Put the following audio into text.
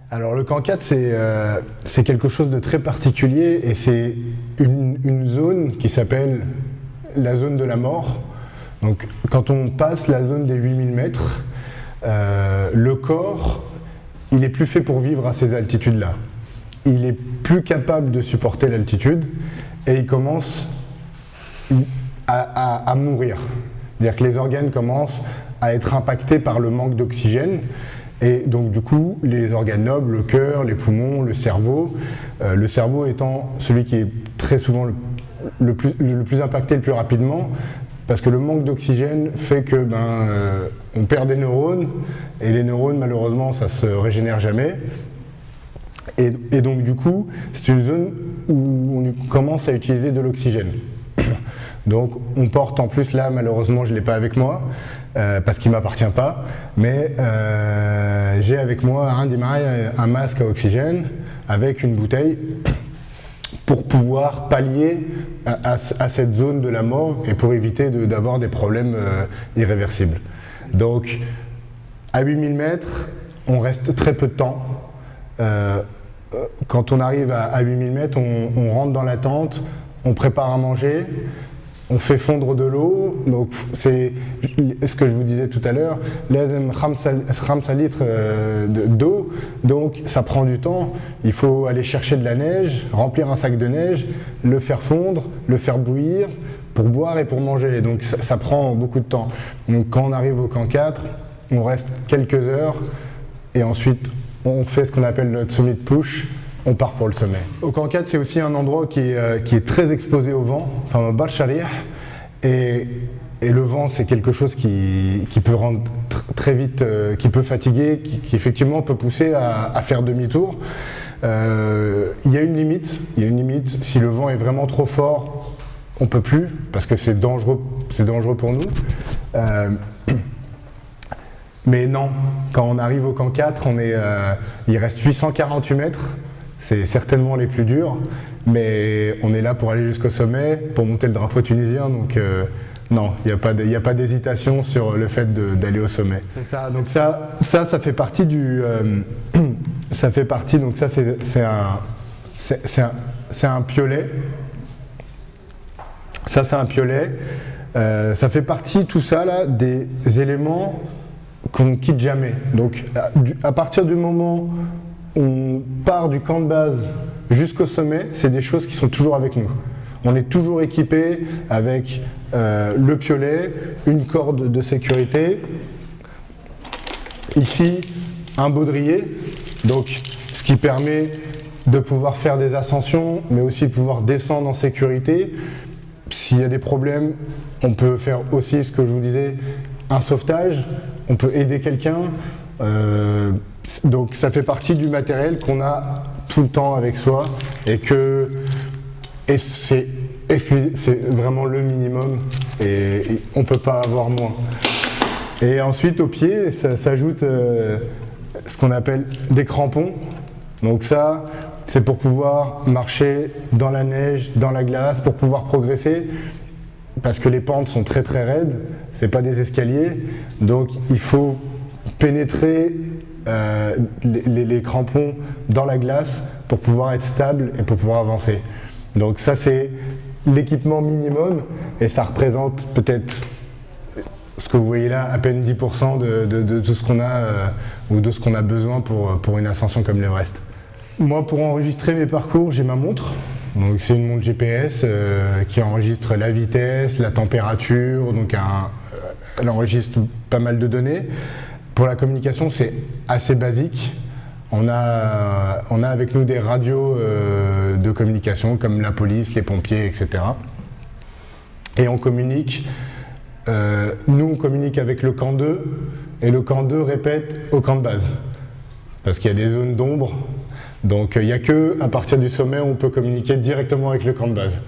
Alors le camp 4, c'est quelque chose de très particulier et c'est une zone qui s'appelle la zone de la mort. Donc quand on passe la zone des 8000 mètres, le corps, il est plus fait pour vivre à ces altitudes-là. Il est plus capable de supporter l'altitude et il commence à mourir. C'est-à-dire que les organes commencent à être impactés par le manque d'oxygène. Et donc du coup, les organes nobles, le cœur, les poumons, le cerveau étant celui qui est très souvent le plus impacté le plus rapidement, parce que le manque d'oxygène fait que on perd des neurones, et les neurones malheureusement ça se régénère jamais. Et donc du coup, c'est une zone où on commence à utiliser de l'oxygène. Donc on porte en plus là, malheureusement je ne l'ai pas avec moi, parce qu'il ne m'appartient pas, mais j'ai avec moi un masque à oxygène avec une bouteille pour pouvoir pallier à cette zone de la mort et pour éviter d'avoir des problèmes irréversibles. Donc à 8000 mètres, on reste très peu de temps. Quand on arrive à 8000 mètres, on rentre dans la tente, on prépare à manger, on fait fondre de l'eau, donc c'est ce que je vous disais tout à l'heure, lazem 5 litres d'eau, donc ça prend du temps, il faut aller chercher de la neige, remplir un sac de neige, le faire fondre, le faire bouillir, pour boire et pour manger, donc ça prend beaucoup de temps. Donc quand on arrive au camp 4, on reste quelques heures, et ensuite on fait ce qu'on appelle notre summit push, on part pour le sommet. Au camp 4, c'est aussi un endroit qui est très exposé au vent, enfin Barcharih, et le vent c'est quelque chose qui peut rendre très vite, qui peut fatiguer, qui effectivement peut pousser à faire demi-tour. Il y a une limite, si le vent est vraiment trop fort, on ne peut plus, parce que c'est dangereux pour nous. Mais non, quand on arrive au camp 4, il reste 848 mètres. C'est certainement les plus durs, mais on est là pour aller jusqu'au sommet, pour monter le drapeau tunisien, donc non, il n'y a pas d'hésitation sur le fait d'aller au sommet. C'est ça, donc ça fait partie du... ça fait partie, donc ça c'est un piolet. Ça c'est un piolet. Ça fait partie, tout ça là, des éléments qu'on ne quitte jamais. Donc à partir du moment on part du camp de base jusqu'au sommet, c'est des choses qui sont toujours avec nous. On est toujours équipé avec le piolet, une corde de sécurité, ici un baudrier, donc ce qui permet de pouvoir faire des ascensions, mais aussi de pouvoir descendre en sécurité. S'il y a des problèmes, on peut faire aussi ce que je vous disais, un sauvetage, on peut aider quelqu'un. Donc ça fait partie du matériel qu'on a tout le temps avec soi et c'est vraiment le minimum et on ne peut pas avoir moins. Et ensuite au pied, ça s'ajoute ce qu'on appelle des crampons. Donc ça, c'est pour pouvoir marcher dans la neige, dans la glace, pour pouvoir progresser. Parce que les pentes sont très très raides, c'est pas des escaliers, donc il faut pénétrer les crampons dans la glace pour pouvoir être stable et pour pouvoir avancer. Donc ça c'est l'équipement minimum et ça représente peut-être ce que vous voyez là, à peine 10% de tout ce qu'on a ou de ce qu'on a besoin pour une ascension comme l'Everest. Moi pour enregistrer mes parcours, j'ai ma montre. Donc c'est une montre GPS qui enregistre la vitesse, la température, donc elle enregistre pas mal de données. Pour la communication, c'est assez basique. On a avec nous des radios de communication comme la police, les pompiers, etc. Et on communique, nous on communique avec le camp 2 et le camp 2 répète au camp de base. Parce qu'il y a des zones d'ombre. Donc il n'y a qu'à partir du sommet où on peut communiquer directement avec le camp de base.